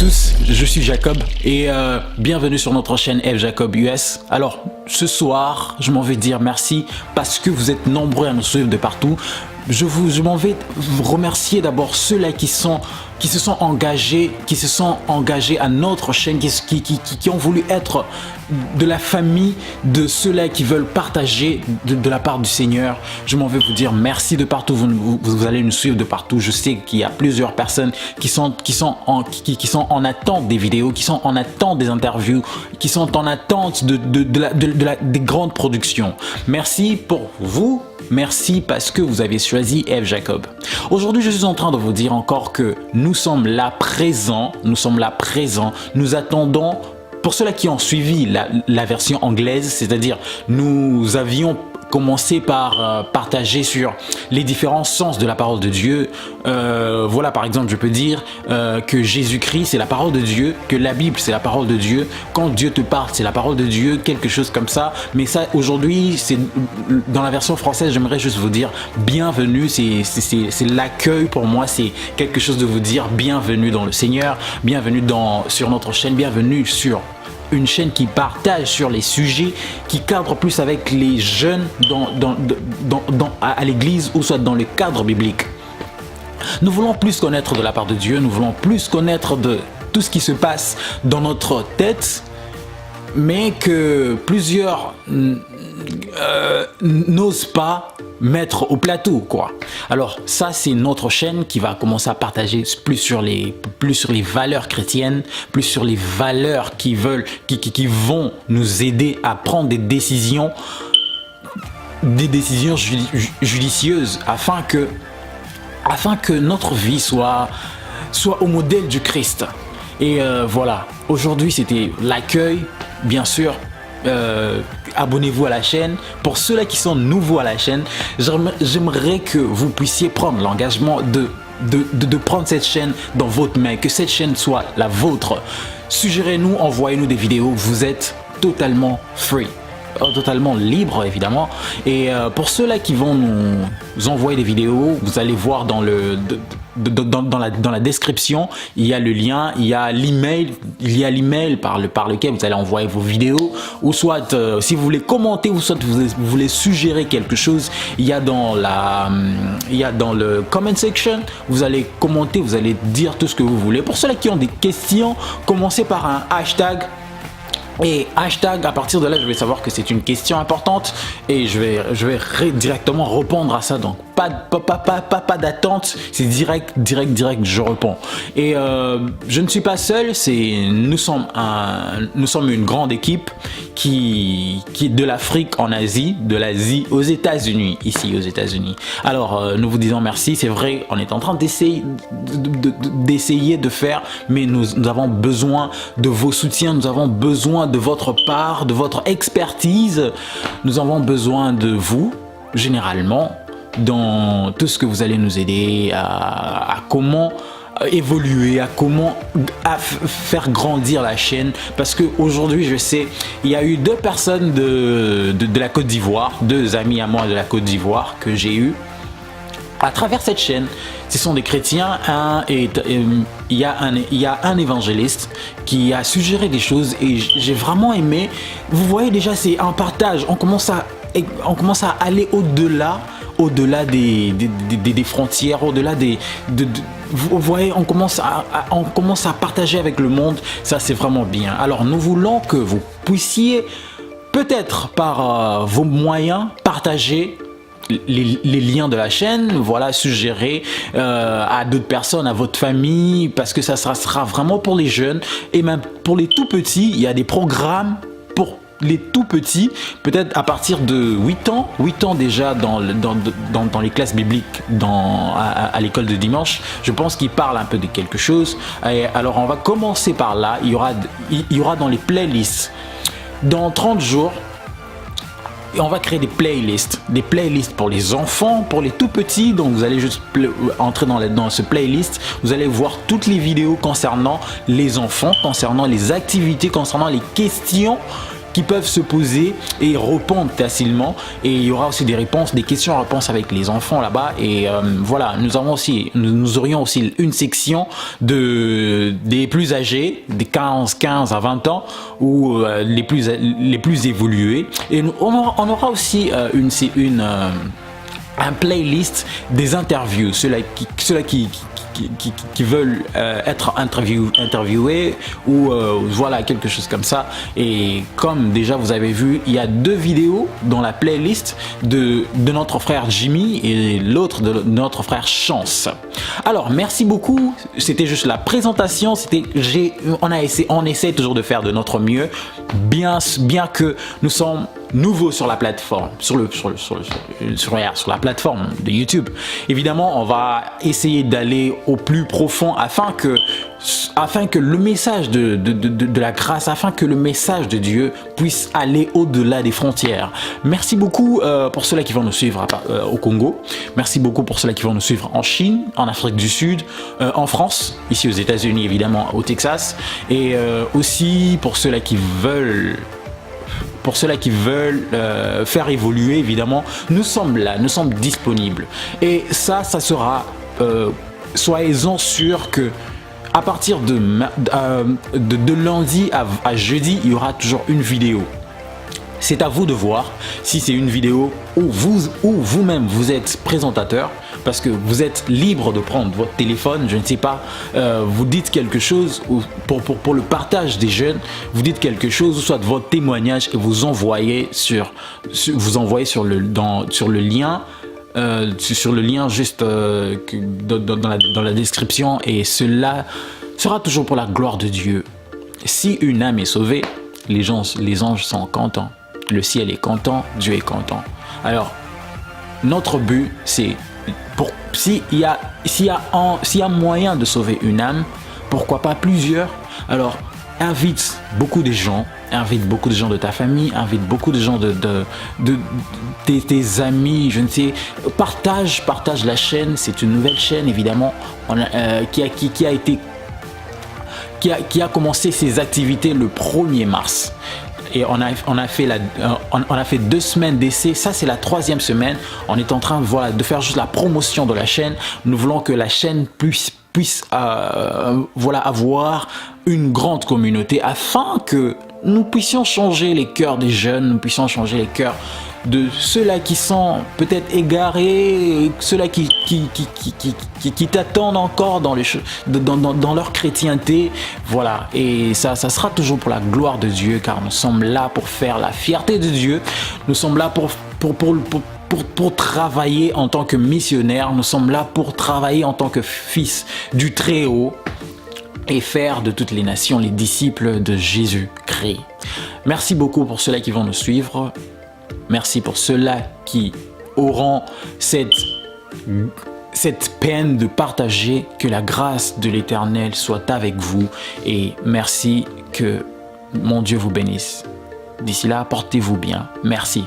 tous, je suis Jacob et bienvenue sur notre chaîne F Jacob US. Alors ce soir, je m'en vais dire merci parce que vous êtes nombreux à nous suivre de partout. Je m'en vais vous remercier d'abord ceux-là qui se sont engagés à notre chaîne, qui ont voulu être de la famille de ceux-là qui veulent partager de la part du Seigneur. Je m'en vais vous dire merci de partout, vous allez nous suivre de partout. Je sais qu'il y a plusieurs personnes qui sont en attente des vidéos, qui sont en attente des interviews, qui sont en attente des grandes productions. Merci pour vous. Merci parce que vous avez choisi F Jacob. Aujourd'hui, je suis en train de vous dire encore que nous sommes là présents, nous attendons, pour ceux-là qui ont suivi la version anglaise, c'est-à-dire nous avions commencé par partager sur les différents sens de la parole de Dieu. Voilà, par exemple, je peux dire que Jésus-Christ, c'est la parole de Dieu, que la Bible, c'est la parole de Dieu. Quand Dieu te parle, c'est la parole de Dieu, quelque chose comme ça. Mais ça, aujourd'hui, c'est dans la version française, j'aimerais juste vous dire bienvenue. C'est l'accueil pour moi, c'est quelque chose de vous dire bienvenue dans le Seigneur, bienvenue sur notre chaîne, bienvenue sur une chaîne qui partage sur les sujets, qui cadre plus avec les jeunes à l'église ou soit dans le cadre biblique. Nous voulons plus connaître de la part de Dieu, nous voulons plus connaître de tout ce qui se passe dans notre tête, mais que plusieurs n'osent pas mettre au plateau, quoi. Alors ça, c'est notre chaîne qui va commencer à partager plus sur les valeurs chrétiennes, plus sur les valeurs qui vont nous aider à prendre des décisions judicieuses afin que notre vie soit au modèle du Christ. Et voilà, aujourd'hui c'était l'accueil, bien sûr. Abonnez-vous à la chaîne. Pour ceux-là qui sont nouveaux à la chaîne, j'aimerais que vous puissiez prendre l'engagement de prendre cette chaîne dans votre main, que cette chaîne soit la vôtre. Suggérez-nous, envoyez-nous des vidéos, vous êtes totalement free, totalement libre évidemment. Et pour ceux-là qui vont nous envoyer des vidéos, vous allez voir dans la description, il y a le lien, il y a l'email par lequel vous allez envoyer vos vidéos, ou soit si vous voulez commenter, ou soit vous voulez suggérer quelque chose, il y a dans le comment section, vous allez commenter, vous allez dire tout ce que vous voulez. Pour ceux-là qui ont des questions, commencez par un hashtag. Et hashtag, à partir de là, je vais savoir que c'est une question importante et je vais directement répondre à ça. Donc pas d'attente, c'est direct, je réponds. Et je ne suis pas seul, nous sommes une grande équipe qui est de l'Afrique en Asie, de l'Asie aux États-Unis, ici aux États-Unis. Alors nous vous disons merci, c'est vrai, on est en train d'essayer de faire, mais nous avons besoin de vos soutiens, nous avons besoin de votre part, de votre expertise, nous avons besoin de vous, généralement, dans tout ce que vous allez nous aider à comment évoluer, à faire grandir la chaîne, parce que aujourd'hui je sais, il y a eu deux personnes de la Côte d'Ivoire, deux amis à moi de la Côte d'Ivoire que j'ai eu à travers cette chaîne. Ce sont des chrétiens, il y a un évangéliste qui a suggéré des choses et j'ai vraiment aimé. Vous voyez déjà, c'est un partage, on commence à aller au-delà des frontières, au-delà vous voyez, on commence à partager avec le monde. Ça, c'est vraiment bien. Alors nous voulons que vous puissiez peut-être par vos moyens partager les liens de la chaîne, voilà, suggérer à d'autres personnes, à votre famille, parce que ça sera vraiment pour les jeunes et même pour les tout petits. Il y a des programmes pour les tout petits, peut-être à partir de 8 ans déjà dans les classes bibliques à l'école de dimanche. Je pense qu'ils parlent un peu de quelque chose. Et alors on va commencer par là. Il y aura dans les playlists dans 30 jours. Et on va créer des playlists pour les enfants, pour les tout petits. Donc vous allez juste entrer dans ce playlist, vous allez voir toutes les vidéos concernant les enfants, concernant les activités, concernant les questions qui peuvent se poser et répondre facilement. Et il y aura aussi des réponses, des questions-réponses avec les enfants là-bas. Et voilà, nous aurions aussi une section des plus âgés, des 15 à 20 ans, ou les plus évolués. Et on aura aussi un playlist des interviews, ceux-là qui veulent être interviewés ou voilà, quelque chose comme ça. Et comme déjà vous avez vu, il y a 2 vidéos dans la playlist de notre frère Jimmy et l'autre de notre frère Chance. Alors merci beaucoup, c'était juste la présentation. On essaie toujours de faire de notre mieux, bien que nous sommes nouveaux sur la plateforme, sur la plateforme de YouTube. Évidemment, on va essayer d'aller au plus profond afin que le message de la grâce, afin que le message de Dieu puisse aller au-delà des frontières. Merci beaucoup pour ceux-là qui vont nous suivre au Congo. Merci beaucoup pour ceux-là qui vont nous suivre en Chine, en Afrique du Sud, en France, ici aux États-Unis évidemment, au Texas, et aussi pour ceux-là qui veulent faire évoluer, évidemment, nous sommes là, nous sommes disponibles. Et ça sera, soyez-en sûrs que à partir de lundi à jeudi, il y aura toujours une vidéo. C'est à vous de voir si c'est une vidéo où vous-même vous êtes présentateur, parce que vous êtes libre de prendre votre téléphone, je ne sais pas, vous dites quelque chose pour le partage des jeunes, vous dites quelque chose, ou soit votre témoignage, et vous envoyez sur le lien. Sur le lien juste dans la description, et cela sera toujours pour la gloire de Dieu. Si une âme est sauvée, les anges sont contents, le ciel est content, Dieu est content. Alors notre but, c'est s'il y a moyen de sauver une âme, pourquoi pas plusieurs? Alors invite beaucoup de gens de ta famille, invite beaucoup de gens de tes amis, je ne sais, partage la chaîne. C'est une nouvelle chaîne évidemment qui a commencé ses activités le 1er mars. Et on a fait 2 semaines d'essai. Ça, c'est la 3e semaine. On est en train de faire juste la promotion de la chaîne. Nous voulons que la chaîne puisse avoir une grande communauté, afin que nous puissions changer les cœurs des jeunes, nous puissions changer les cœurs de ceux-là qui sont peut-être égarés, ceux-là qui t'attendent encore dans leur chrétienté. Voilà, et ça sera toujours pour la gloire de Dieu, car nous sommes là pour faire la fierté de Dieu. Nous sommes là pour travailler en tant que missionnaire. Nous sommes là pour travailler en tant que fils du Très-Haut et faire de toutes les nations les disciples de Jésus-Christ. Merci beaucoup pour ceux-là qui vont nous suivre. Merci pour ceux-là qui auront cette peine de partager. Que la grâce de l'Éternel soit avec vous, et merci, que mon Dieu vous bénisse. D'ici là, portez-vous bien. Merci.